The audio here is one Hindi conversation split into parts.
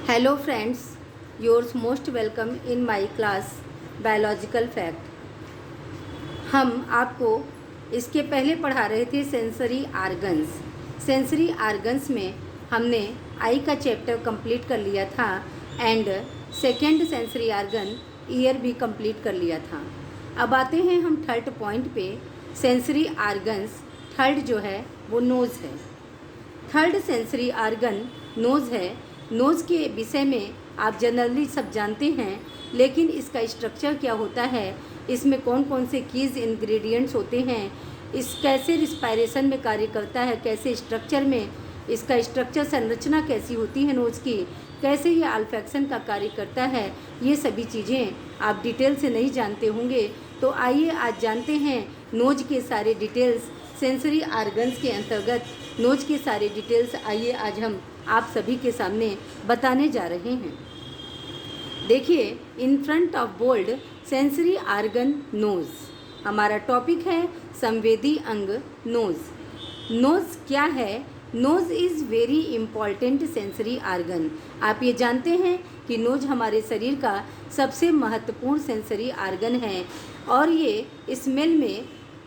Hello friends, yours most welcome in my class biological fact. हम आपको इसके पहले पढ़ा रहे थे सेंसरी आर्गन्स। सेंसरी आर्गन्स में हमने आई का चैप्टर कंप्लीट कर लिया था and second sensory organ ear भी कंप्लीट कर लिया था। अब आते हैं हम थर्ड पॉइंट पे। सेंसरी आर्गन्स थर्ड जो है वो नोज़ है। थर्ड सेंसरी आर्गन नोज़ है। नोज़ के विषय में आप जनरली सब जानते हैं, लेकिन इसका स्ट्रक्चर क्या होता है, इसमें कौन कौन से कीज़ इंग्रेडिएंट्स होते हैं, इस कैसे रिस्पायरेशन में कार्य करता है, कैसे स्ट्रक्चर में इसका स्ट्रक्चर संरचना कैसी होती है नोज़ की, कैसे ये अल्फैक्शन का कार्य करता है, ये सभी चीज़ें आप डिटेल से नहीं जानते होंगे। तो आइए आज जानते हैं नोज़ के सारे डिटेल्स। सेंसरी आर्गन्स के अंतर्गत नोज़ के सारे डिटेल्स आइए आज हम आप सभी के सामने बताने जा रहे हैं। देखिए, in front of bold sensory organ nose. हमारा टॉपिक है संवेदी अंग नोज़। नोज़ क्या है? Nose is very important sensory organ. आप ये जानते हैं कि नोज़ हमारे शरीर का सबसे महत्वपूर्ण सेंसरी आर्गन है और ये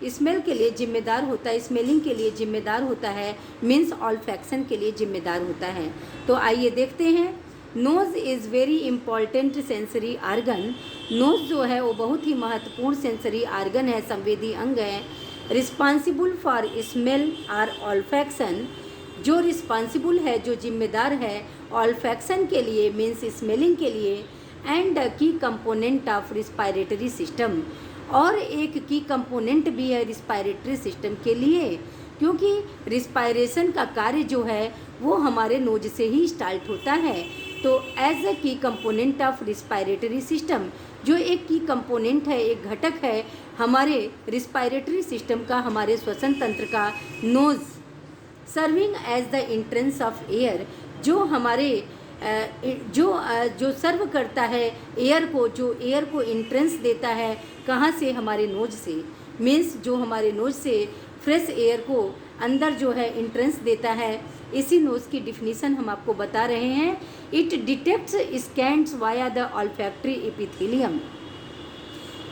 स्मेल के लिए जिम्मेदार होता है, स्मेलिंग के लिए जिम्मेदार होता है, मीन्स ऑल्फैक्शन के लिए जिम्मेदार होता है। तो आइए देखते हैं। Nose is very important sensory organ. Nose जो है वो बहुत ही महत्वपूर्ण सेंसरी आर्गन है, संवेदी अंग है। रिस्पॉन्सिबल फॉर स्मेल और ऑल्फैक्शन, जो रिस्पॉन्सिबल है, जो जिम्मेदार है ऑल्फैक्शन के लिए, मीन्स स्मेलिंग के लिए, एंड की कंपोनेंट ऑफ रिस्पायरेटरी सिस्टम, और एक की कंपोनेंट भी है रिस्पायरेटरी सिस्टम के लिए, क्योंकि रिस्पायरेशन का कार्य जो है वो हमारे नोज से ही स्टार्ट होता है। तो एज ए की कंपोनेंट ऑफ रिस्पायरेटरी सिस्टम, जो एक की कंपोनेंट है, एक घटक है हमारे रिस्पायरेटरी सिस्टम का, हमारे श्वसन तंत्र का, nose serving as the entrance of air, जो हमारे जो सर्व करता है एयर को, जो एयर को एंट्रेंस देता है, कहाँ से? हमारे नोज से, मीन्स जो हमारे नोज से फ्रेश एयर को अंदर जो है एंट्रेंस देता है। इसी नोज की डिफिनीशन हम आपको बता रहे हैं। It detects scans via the olfactory epithelium.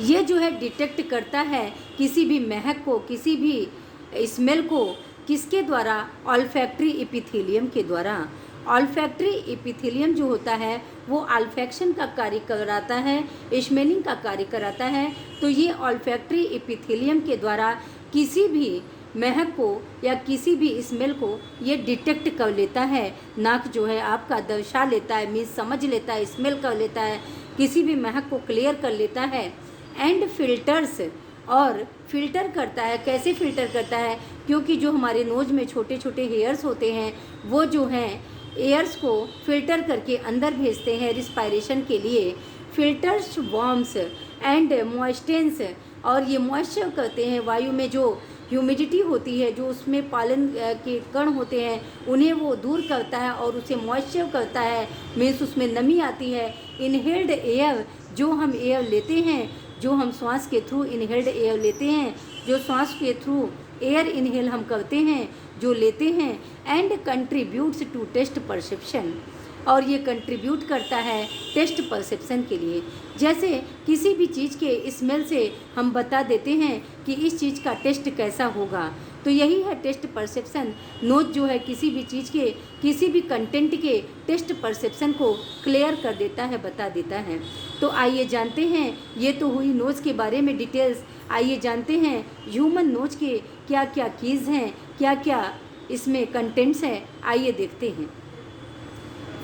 ये जो है डिटेक्ट करता है किसी भी महक को, किसी भी स्मेल को, किसके द्वारा? ऑल्फैक्टरी एपिथेलियम के द्वारा। ऑल्फैक्टरी एपिथेलियम जो होता है वो अल्फैक्शन का कार्य कराता है, स्मेलिंग का कार्य कराता है। तो ये ऑल्फैक्टरी एपिथेलियम के द्वारा किसी भी महक को या किसी भी स्मेल को ये डिटेक्ट कर लेता है। नाक जो है आपका दर्शा लेता है, मीन्स समझ लेता है, स्मेल कर लेता है, किसी भी महक को क्लियर कर लेता है। एंड फिल्टर्स, और फिल्टर करता है। कैसे फिल्टर करता है? क्योंकि जो हमारे नोज में छोटे छोटे हेयर्स होते हैं वो जो हैं एयर्स को फिल्टर करके अंदर भेजते हैं रिस्पायरेशन के लिए। फिल्टर्स वार्म्स एंड मॉइस्टेंस, और ये मॉइस्चर करते हैं वायु में जो ह्यूमिडिटी होती है, जो उसमें पालन के कण होते हैं, उन्हें वो दूर करता है और उसे मॉइस्चर करता है, मीन्स उसमें नमी आती है। इनहेल्ड एयर, जो हम एयर लेते हैं, जो हम श्वास के थ्रू इनहेल्ड एयर लेते हैं, जो श्वास के थ्रू एयर इनहेल हम करते हैं, जो लेते हैं। And contributes to taste perception, और ये कंट्रीब्यूट करता है टेस्ट परसेप्शन के लिए। जैसे किसी भी चीज़ के स्मेल से हम बता देते हैं कि इस चीज़ का टेस्ट कैसा होगा, तो यही है टेस्ट परसेप्शन। नोज जो है किसी भी चीज़ के, किसी भी कंटेंट के टेस्ट परसेप्शन को क्लियर कर देता है, बता देता है। तो आइए जानते हैं, ये तो हुई नोज के बारे में डिटेल्स। आइए जानते हैं ह्यूमन नोज के क्या क्या कीज़ हैं, क्या क्या इसमें कंटेंट्स हैं। आइए देखते हैं।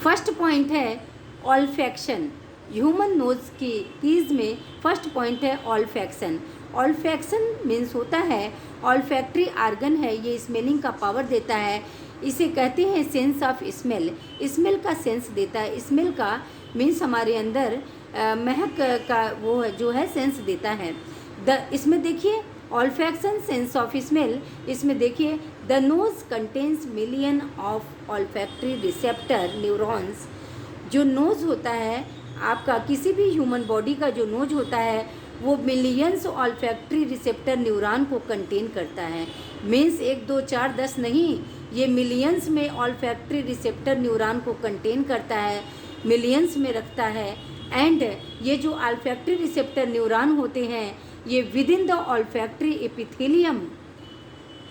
फर्स्ट पॉइंट है ऑल्फैक्शन। ह्यूमन नोज की कीज़ में फर्स्ट पॉइंट है ऑल्फैक्शन। ऑल्फैक्शन मीन्स होता है, ऑल्फैक्टरी आर्गन है, ये स्मेलिंग का पावर देता है। इसे कहते हैं सेंस ऑफ स्मेल। स्मेल का सेंस देता है। स्मेल का मीन्स हमारे अंदर महक का वो है, जो है सेंस देता है। इसमें देखिए ऑल्फैक्शन सेंस ऑफ स्मेल, इसमें देखिए the nose contains million of olfactory receptor neurons. जो नोज होता है आपका, किसी भी ह्यूमन बॉडी का जो नोज होता है वो मिलियंस ऑल्फैक्टरी रिसेप्टर न्यूरॉन को कंटेन करता है। मीन्स 1 2 4 10 नहीं, ये मिलियंस में ऑल्फैक्टरी रिसेप्टर न्यूरॉन को कंटेन करता है। मिलियंस में रखता है। एंड ये जो ऑल्फैक्टरी रिसेप्टर न्यूरॉन होते हैं ये within the olfactory epithelium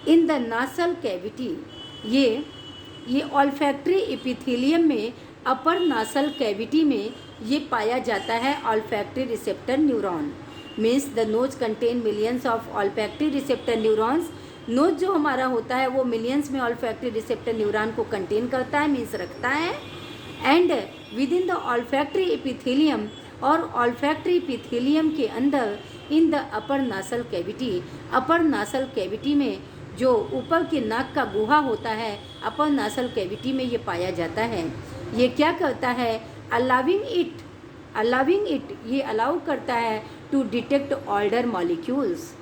in the nasal cavity, ये ऑल्फैक्टरी एपिथेलियम में अपर नासल कैविटी में ये पाया जाता है olfactory receptor neuron. Means the nose contain millions of olfactory receptor neurons. Nose जो हमारा होता है वो मिलियंस में ऑल्फैक्टरी रिसेप्टर न्यूरॉन को कंटेन करता है, मीन्स रखता है। And within the olfactory epithelium, और ऑल्फैक्टरी एपिथेलियम के अंदर in the upper nasal cavity, upper nasal cavity में जो ऊपर के नाक का गुहा होता है अपर नासल कैविटी में ये पाया जाता है। ये क्या करता है, अलाउिंग इट ये अलाउ करता है to detect odour molecules.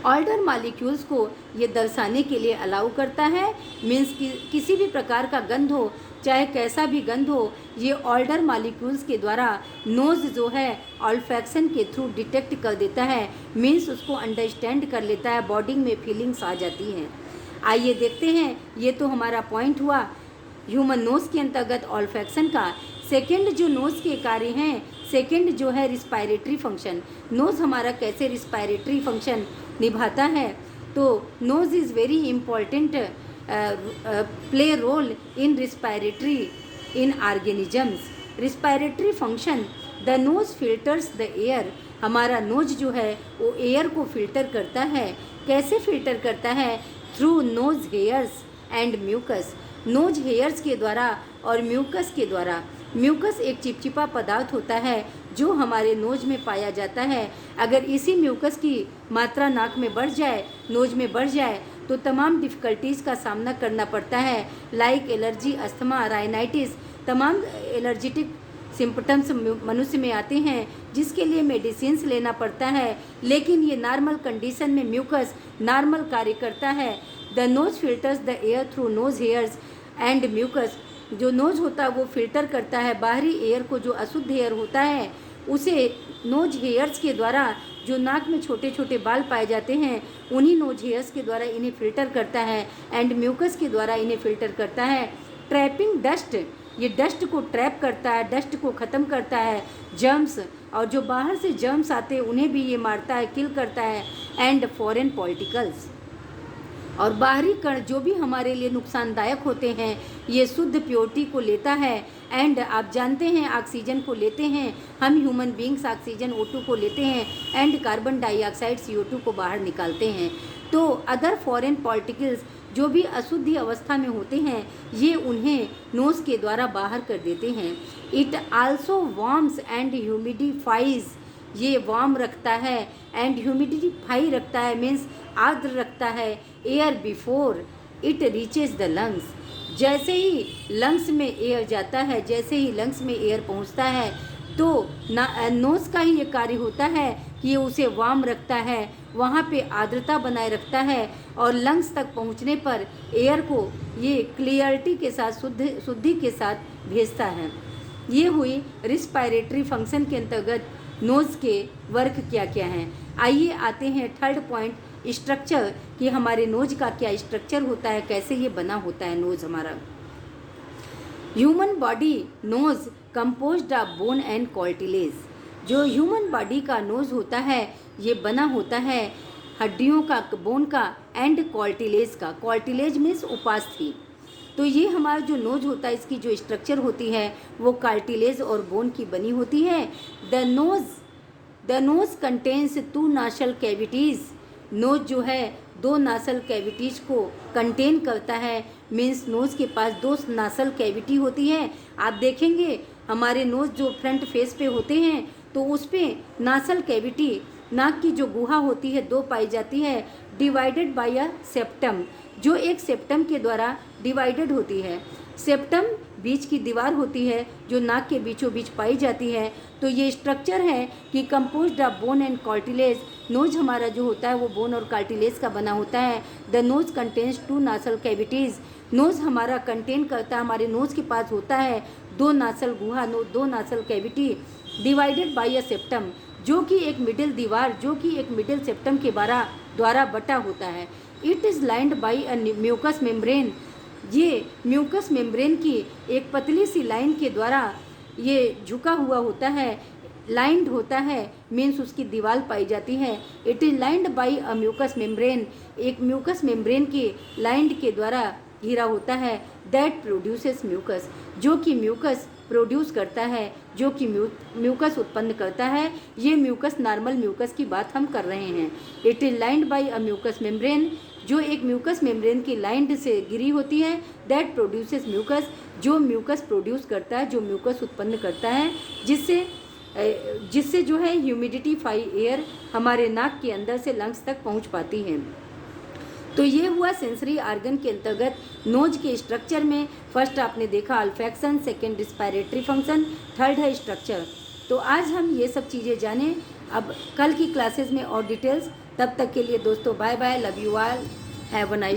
Odour molecules को ये दर्शाने के लिए अलाउ करता है। मीन्स किसी भी प्रकार का गंध हो, चाहे कैसा भी गंध हो, ये ऑल्डर मॉलिक्यूल्स के द्वारा नोज जो है ऑल्फैक्शन के थ्रू डिटेक्ट कर देता है। मीन्स उसको अंडरस्टैंड कर लेता है, बॉडी में फीलिंग्स आ जाती हैं। आइए देखते हैं, ये तो हमारा पॉइंट हुआ ह्यूमन नोज के अंतर्गत ऑल्फैक्शन का। सेकेंड जो नोज के कार्य हैं, सेकेंड जो है रिस्पायरेटरी फंक्शन। नोज हमारा कैसे रिस्पायरेटरी फंक्शन निभाता है, तो nose is very important play role in respiratory in organisms. Respiratory function, the nose filters the air. हमारा नोज जो है वो एयर को फिल्टर करता है। कैसे फिल्टर करता है, through nose hairs and mucus. Nose hairs के द्वारा और म्यूकस के द्वारा। म्यूकस एक चिपचिपा पदार्थ होता है जो हमारे नोज में पाया जाता है। अगर इसी म्यूकस की मात्रा नाक में बढ़ जाए, नोज में बढ़ जाए, तो तमाम डिफ़िकल्टीज़ का सामना करना पड़ता है, लाइक एलर्जी, अस्थमा, राइनाइटिस। तमाम एलर्जिटिक सिम्पटम्स मनुष्य में आते हैं जिसके लिए मेडिसिन्स लेना पड़ता है। लेकिन ये नॉर्मल कंडीशन में म्यूकस नॉर्मल कार्य करता है। The nose filters the air through nose hairs and mucus. जो नोज होता है वो फिल्टर करता है बाहरी एयर को, जो अशुद्ध एयर होता है उसे नोज हेयर्स के द्वारा, जो नाक में छोटे छोटे बाल पाए जाते हैं उन्हीं नोज हेयर्स के द्वारा इन्हें फिल्टर करता है। एंड म्यूकस के द्वारा इन्हें फिल्टर करता है। ट्रैपिंग डस्ट, ये डस्ट को ट्रैप करता है, डस्ट को ख़त्म करता है। जर्म्स, और जो बाहर से जर्म्स आते हैं उन्हें भी ये मारता है, किल करता है। एंड फॉरेन पार्टिकल्स, और बाहरी कण जो भी हमारे लिए नुकसानदायक होते हैं ये शुद्ध प्योरिटी को लेता है। एंड आप जानते हैं ऑक्सीजन को लेते हैं हम ह्यूमन बींग्स, ऑक्सीजन O2 को लेते हैं एंड कार्बन डाइऑक्साइड CO2 को बाहर निकालते हैं। तो अदर फॉरेन पार्टिकल्स जो भी अशुद्धि अवस्था में होते हैं ये उन्हें नोज़ के द्वारा बाहर कर देते हैं। इट आल्सो वार्म्स एंड ह्यूमिडिफाइज, ये वार्म रखता है एंड ह्यूमिडिफाई रखता है, मीन्स आर्द्र रखता है air before it reaches the lungs. जैसे ही लंग्स में एयर जाता है, जैसे ही लंग्स में एयर पहुंचता है तो नोज़ का ही ये कार्य होता है कि ये उसे वार्म रखता है, वहाँ पे आर्द्रता बनाए रखता है और लंग्स तक पहुँचने पर एयर को ये क्लियरिटी के साथ, शुद्धि के साथ भेजता है। ये हुई रिस्पायरेटरी फंक्शन के अंतर्गत नोज़ के वर्क क्या क्या हैं। आइए आते हैं थर्ड पॉइंट, स्ट्रक्चर, कि हमारे नोज का क्या स्ट्रक्चर होता है, कैसे ये बना होता है नोज हमारा। Human body nose composed of bone and cartilage. जो ह्यूमन बॉडी का नोज होता है ये बना होता है हड्डियों का, बोन का एंड कार्टिलेज का। कार्टिलेज मीन्स उपास्थि। तो ये हमारा जो नोज होता है इसकी जो स्ट्रक्चर होती है वो कार्टिलेज और बोन की बनी होती है। The nose contains 2 nasal cavities. Nose जो है 2 नासल कैविटीज़ को कंटेन करता है, मीन्स नोज़ के पास 2 नासल कैविटी होती है। आप देखेंगे हमारे नोज़ जो फ्रंट फेस पे होते हैं तो उस पर नासल कैविटी, नाक की जो गुहा होती है 2 पाई जाती है, डिवाइडेड बाय अ सेप्टम, जो एक सेप्टम के द्वारा डिवाइडेड होती है। सेप्टम बीच की दीवार होती है जो नाक के बीचों बीच पाई जाती है। तो ये स्ट्रक्चर है कि composed of bone and cartilage. Nose हमारा जो होता है वो बोन और कार्टिलेज का बना होता है। The nose contains 2 nasal cavities. Nose हमारा कंटेन करता है, हमारे नोज के पास होता है 2 नासल गुहा, 2 nasal cavity, divided by a septum, जो कि एक मिडिल दीवार, जो कि एक मिडिल सेप्टम के द्वारा बटा होता है। It is lined by a mucus membrane. ये म्यूकस मेम्ब्रेन की एक पतली सी लाइन के द्वारा ये झुका हुआ होता है, लाइंड होता है, मीन्स उसकी दीवार पाई जाती है। It is lined by a mucus membrane, एक म्यूकस मेम्ब्रेन के लाइंड के द्वारा घिरा होता है। दैट प्रोड्यूसेस म्यूकस, जो कि म्यूकस प्रोड्यूस करता है, जो कि म्यूकस उत्पन्न करता है। ये म्यूकस नॉर्मल म्यूकस की बात हम कर रहे हैं। It is lined by a mucus membrane, जो एक म्यूकस मेम्ब्रेन की लाइंड से घिरी होती है। दैट प्रोड्यूसेस म्यूकस, जो म्यूकस प्रोड्यूस करता है, जो म्यूकस उत्पन्न करता है, जिससे जो है ह्यूमिडिटी एयर हमारे नाक के अंदर से लंग्स तक पहुंच पाती है। तो ये हुआ सेंसरी आर्गन के अंतर्गत नोज के स्ट्रक्चर में। फर्स्ट आपने देखा अल्फैक्शन, सेकंड रिस्पायरेटरी फंक्शन, थर्ड है स्ट्रक्चर। तो आज हम ये सब चीज़ें जानें। अब कल की क्लासेस में और डिटेल्स। तब तक के लिए दोस्तों bye bye, love you all, have a nice